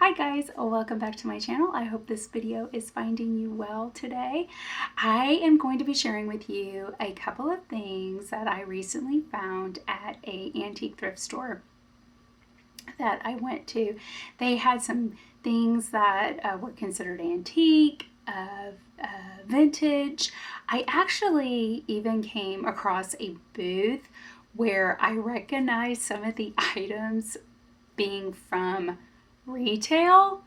Hi guys, welcome back to my channel. I hope this video is finding you well today. I am going to be sharing with you a couple of things that I recently found at an antique thrift store that I went to. They had some things that were considered antique, vintage. I actually even came across a booth where I recognized some of the items being from retail.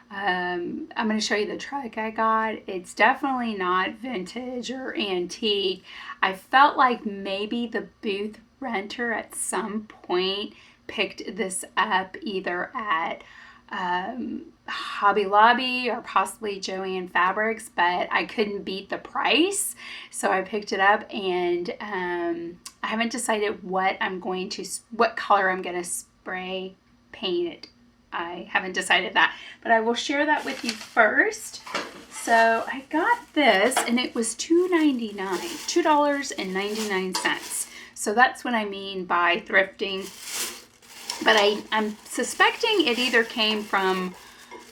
I'm going to show you the truck I got. It's definitely not vintage or antique. I felt like maybe the booth renter at some point picked this up either at Hobby Lobby or possibly Joann Fabrics, but I couldn't beat the price, so I picked it up. And I haven't decided what color I'm going to spray paint it. I haven't decided that, but I will share that with you first. So I got this and it was $2.99. So that's what I mean by thrifting. But I'm suspecting it either came from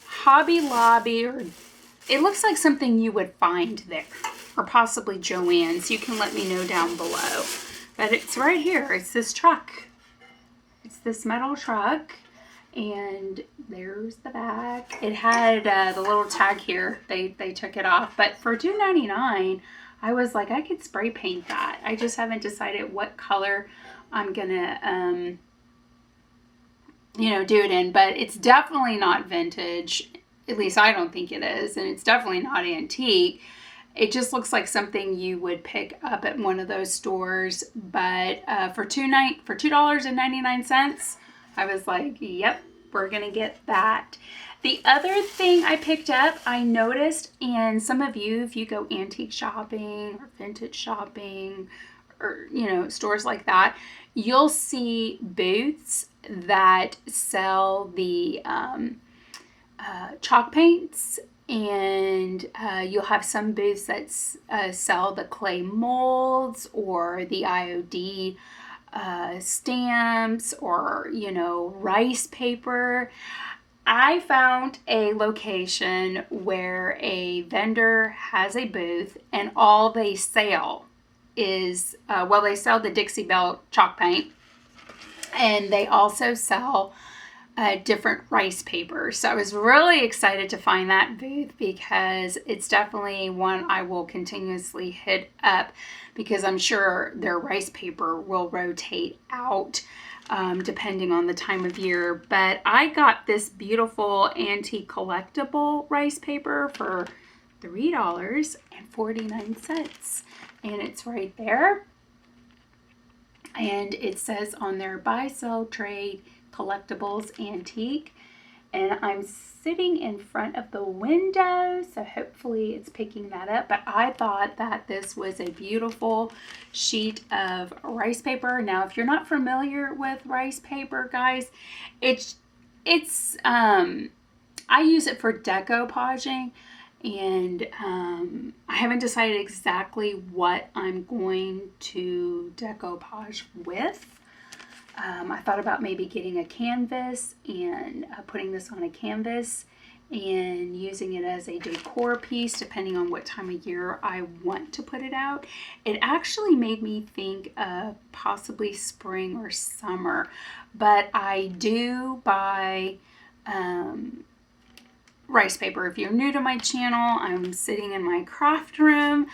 Hobby Lobby, or it looks like something you would find there, or possibly Joann's. You can let me know down below. But it's right here. It's this truck. It's this metal truck. And there's the back. It had the little tag here. They took it off. But for $2.99, I was like, I could spray paint that. I just haven't decided what color I'm gonna do it in. But it's definitely not vintage. At least I don't think it is. And it's definitely not antique. It just looks like something you would pick up at one of those stores. But for $2.99, I was like, yep, we're going to get that. The other thing I picked up, I noticed, and some of you, if you go antique shopping or vintage shopping or, stores like that, you'll see booths that sell the chalk paints. And you'll have some booths that sell the clay molds or the IOD stamps or, rice paper. I found a location where a vendor has a booth and all they sell is, they sell the Dixie Belle chalk paint, and they also sell different rice papers. So I was really excited to find that booth because it's definitely one I will continuously hit up, because I'm sure their rice paper will rotate out depending on the time of year. But I got this beautiful antique collectible rice paper for $3.49, and it's right there. And it says on there, buy, sell, trade, collectibles, antique. And I'm sitting in front of the window, so hopefully it's picking that up. But I thought that this was a beautiful sheet of rice paper. Now, if you're not familiar with rice paper, guys, I use it for decoupaging, and I haven't decided exactly what I'm going to decoupage with. I thought about maybe getting a canvas and putting this on a canvas and using it as a decor piece depending on what time of year I want to put it out. It actually made me think of possibly spring or summer, but I do buy rice paper. If you're new to my channel, I'm sitting in my craft room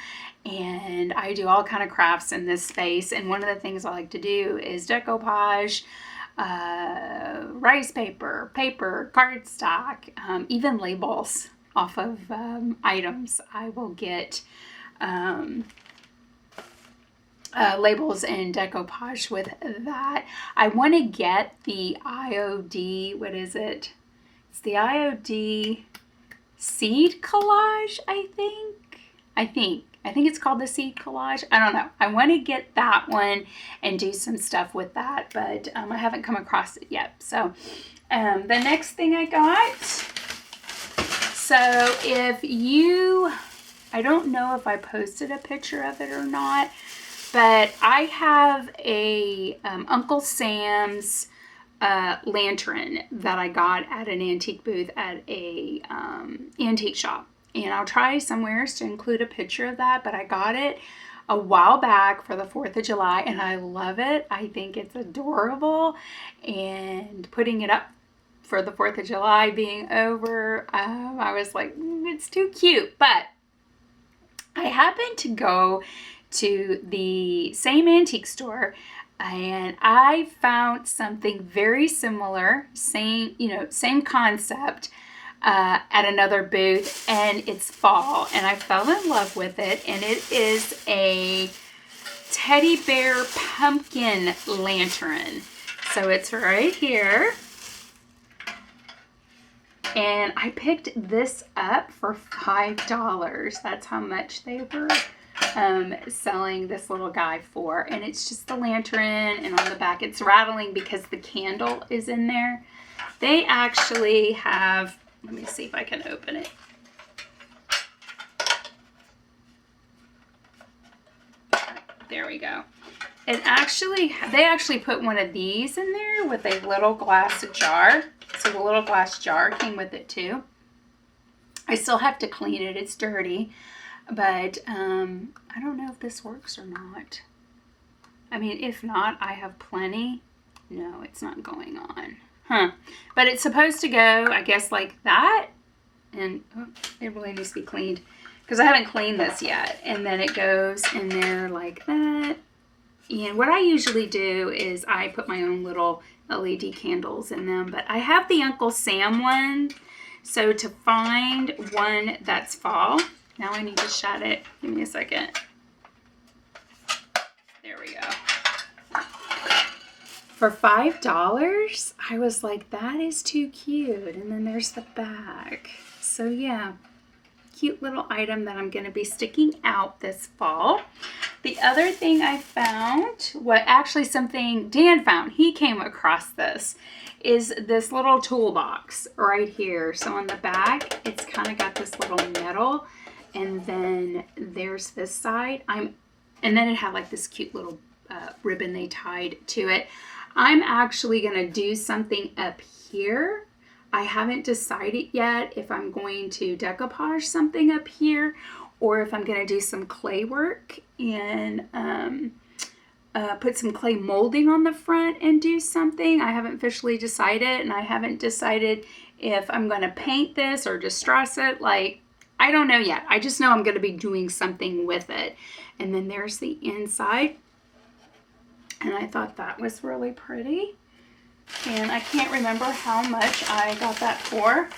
and I do all kind of crafts in this space, and one of the things I like to do is decoupage rice paper, cardstock, even labels off of items. I will get labels and decoupage with that. I want to get the IOD, what is it? It's the IOD seed collage, I think it's called the seed collage. I don't know. I want to get that one and do some stuff with that, but I haven't come across it yet. So the next thing I got, so I don't know if I posted a picture of it or not, but I have a Uncle Sam's lantern that I got at an antique booth at a antique shop. And I'll try somewhere to include a picture of that, but I got it a while back for the 4th of July, and I love it. I think it's adorable, and putting it up for the 4th of July being over, I was like, it's too cute. But I happened to go to the same antique store, and I found something very similar, same concept, at another booth, and it's fall, and I fell in love with it, and it is a teddy bear pumpkin lantern. So it's right here, and I picked this up for $5. That's how much they were selling this little guy for. And it's just the lantern, and on the back it's rattling because the candle is in there. They actually have, let me see if I can open it. There we go. They actually put one of these in there with a little glass jar. So the little glass jar came with it too. I still have to clean it. It's dirty. But I don't know if this works or not. I mean, if not, I have plenty. No, it's not going on. But it's supposed to go, I guess, like that. And it really needs to be cleaned because I haven't cleaned this yet. And then it goes in there like that. And what I usually do is I put my own little LED candles in them. But I have the Uncle Sam one. So to find one that's fall, now I need to shut it. Give me a second. There we go. For $5, I was like, that is too cute. And then there's the back. So yeah, cute little item that I'm going to be sticking out this fall. The other thing I found, something Dan found, he came across this, is this little toolbox right here. So on the back, it's kind of got this little metal, and then there's this side. And then it had like this cute little ribbon they tied to it. I'm actually going to do something up here. I haven't decided yet if I'm going to decoupage something up here or if I'm going to do some clay work and put some clay molding on the front and do something. I haven't officially decided, and I haven't decided if I'm going to paint this or distress it. Like, I don't know yet. I just know I'm going to be doing something with it. And then there's the inside. And I thought that was really pretty. And I can't remember how much I got that for.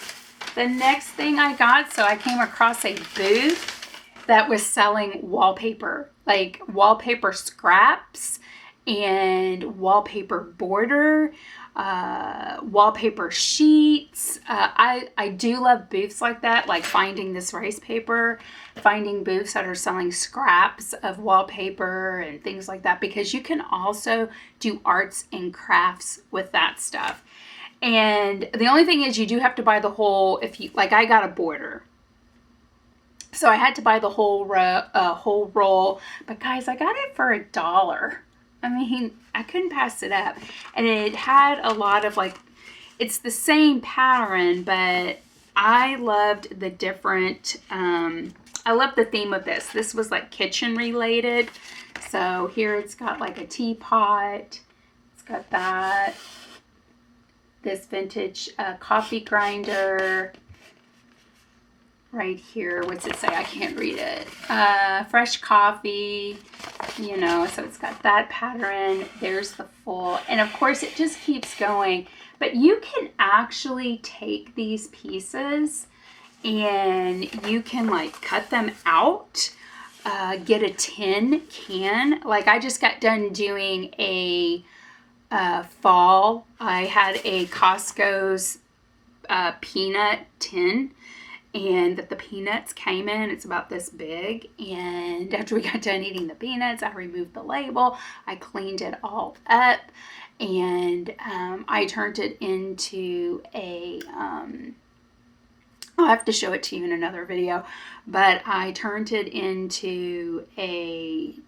The next thing I got, so I came across a booth that was selling wallpaper, like wallpaper scraps and wallpaper border, wallpaper sheets. I do love booths like that, like finding this rice paper, finding booths that are selling scraps of wallpaper and things like that, because you can also do arts and crafts with that stuff. And the only thing is you do have to buy the whole, I got a border. So I had to buy the whole roll, but guys, I got it for $1. I mean, I couldn't pass it up. And it had a lot of it's the same pattern, but I loved the different, I love the theme of this. This was like kitchen related. So here it's got like a teapot. It's got that. This vintage coffee grinder. Right here, what's it say? I can't read it. Fresh coffee, so it's got that pattern. There's the full, and of course it just keeps going. But you can actually take these pieces and you can cut them out, get a tin can. Like I just got done doing a fall. I had a Costco's peanut tin. And that the peanuts came in, it's about this big. And after we got done eating the peanuts, I removed the label. I cleaned it all up. And I turned it into a, I'll have to show it to you in another video. But I turned it into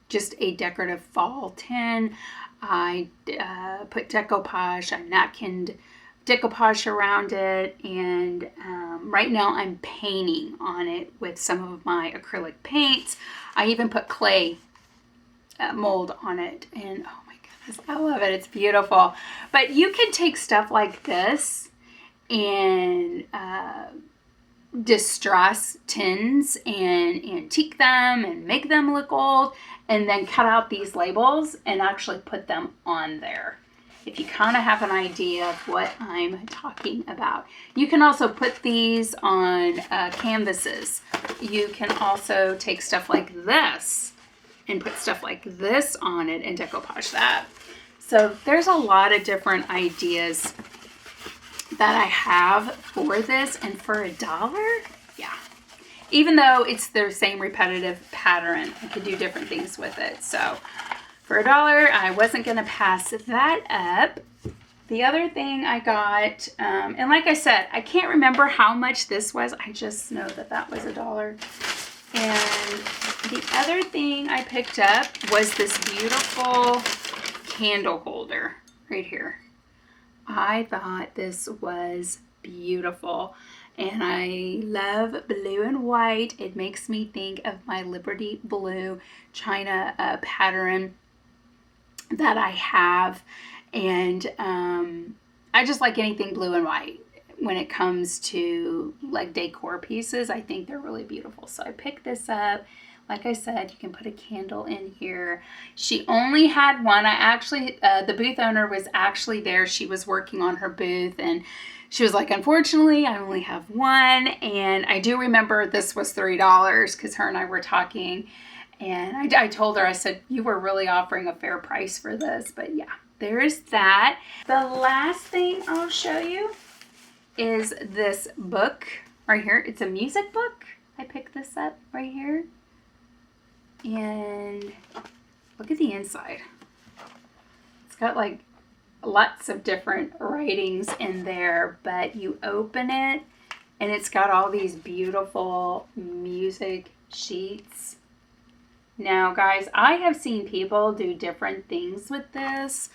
just a decorative fall tin. I put decoupage, I napkined decoupage around it, and right now I'm painting on it with some of my acrylic paints. I even put clay mold on it, and oh my goodness, I love it. It's beautiful. But you can take stuff like this and distress tins and antique them and make them look old, and then cut out these labels and actually put them on there. If you kind of have an idea of what I'm talking about. You can also put these on canvases. You can also take stuff like this and put stuff like this on it and decoupage that. So there's a lot of different ideas that I have for this, and for $1, yeah. Even though it's the same repetitive pattern, I could do different things with it. So for $1, I wasn't gonna pass that up. The other thing I got, and like I said, I can't remember how much this was. I just know that that was $1. And the other thing I picked up was this beautiful candle holder right here. I thought this was beautiful, and I love blue and white. It makes me think of my Liberty Blue China pattern that I have, and I just like anything blue and white when it comes to like decor pieces. I think they're really beautiful, so I picked this up. Like I said, you can put a candle in here. She only had one. I actually, the booth owner was actually there. She was working on her booth, and she was like, unfortunately, I only have one. And I do remember this was $3 because her and I were talking. And I told her, I said, you were really offering a fair price for this. But yeah, there is that. The last thing I'll show you is this book right here. It's a music book. I picked this up right here. And look at the inside. It's got like lots of different writings in there, but you open it and it's got all these beautiful music sheets. Now guys, I have seen people do different things with this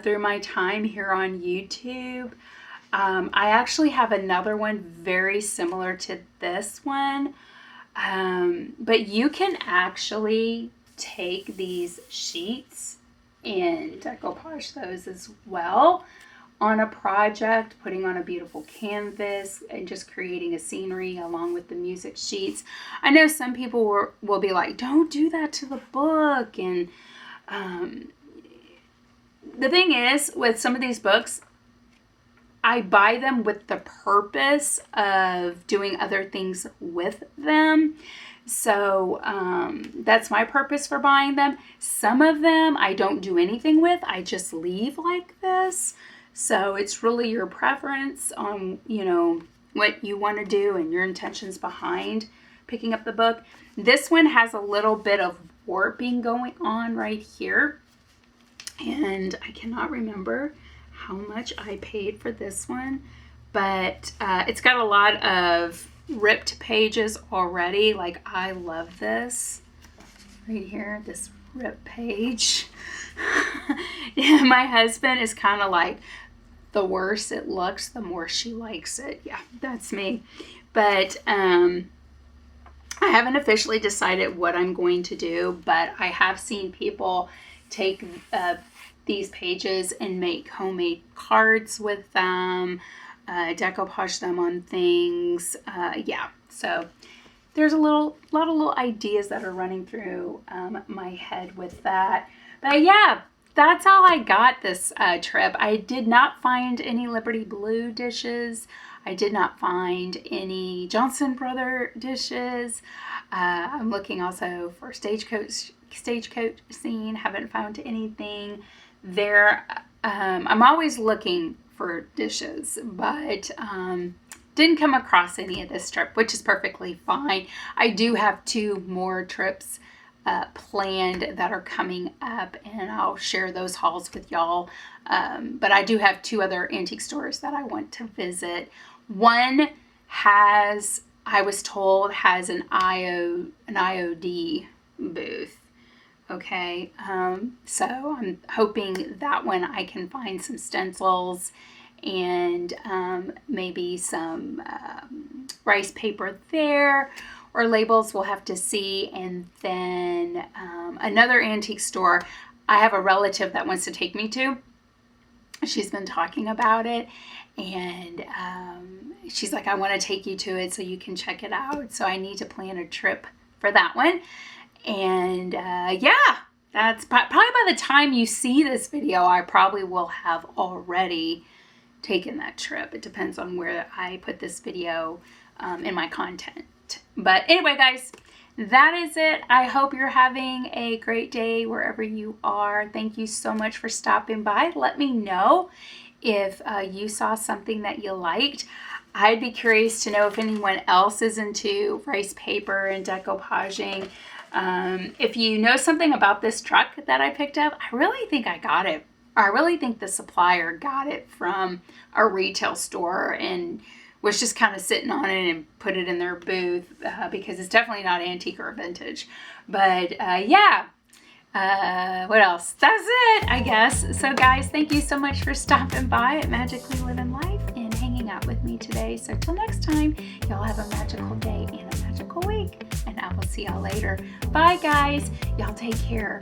through my time here on YouTube. I actually have another one very similar to this one. But you can actually take these sheets and decoupage those as well on a project, putting on a beautiful canvas and just creating a scenery along with the music sheets. I know some people will be like, don't do that to the book. And the thing is, with some of these books, I buy them with the purpose of doing other things with them. So that's my purpose for buying them. Some of them I don't do anything with. I just leave like this. So it's really your preference on, you know, what you want to do and your intentions behind picking up the book. This one has a little bit of warping going on right here. And I cannot remember how much I paid for this one, but it's got a lot of ripped pages already. Like, I love this right here, this ripped page. Yeah, my husband is kind of like, the worse it looks, the more she likes it. Yeah, that's me. But I haven't officially decided what I'm going to do, but I have seen people take these pages and make homemade cards with them, decoupage them on things. Yeah, so there's a lot of little ideas that are running through my head with that. But yeah, that's all I got this trip. I did not find any Liberty Blue dishes. I did not find any Johnson Brother dishes. I'm looking also for stagecoach scene. Haven't found anything there. I'm always looking for dishes, but didn't come across any of this trip, which is perfectly fine. I do have 2 more trips planned that are coming up, and I'll share those hauls with y'all. But I do have 2 other antique stores that I want to visit. One has, I was told, has an IOD booth. Okay, so I'm hoping that one I can find some stencils and maybe some rice paper there, or labels. We'll have to see. And then another antique store I have a relative that wants to take me to. She's been talking about it, and she's like, I want to take you to it so you can check it out. So I need to plan a trip for that one. And yeah, that's probably by the time you see this video, I probably will have already taken that trip. It depends on where I put this video in my content. But anyway, guys, that is it. I hope you're having a great day wherever you are. Thank you so much for stopping by. Let me know if you saw something that you liked. I'd be curious to know if anyone else is into rice paper and decoupaging. If you know something about this truck that I picked up, I really think I got it. I really think the supplier got it from a retail store and was just kind of sitting on it and put it in their booth because it's definitely not antique or vintage. But yeah, what else? That's it, I guess. So guys, thank you so much for stopping by at Magically Living Life and hanging out with me today. So till next time, y'all have a magical day and a magical week. And I will see y'all later. Bye guys. Y'all take care.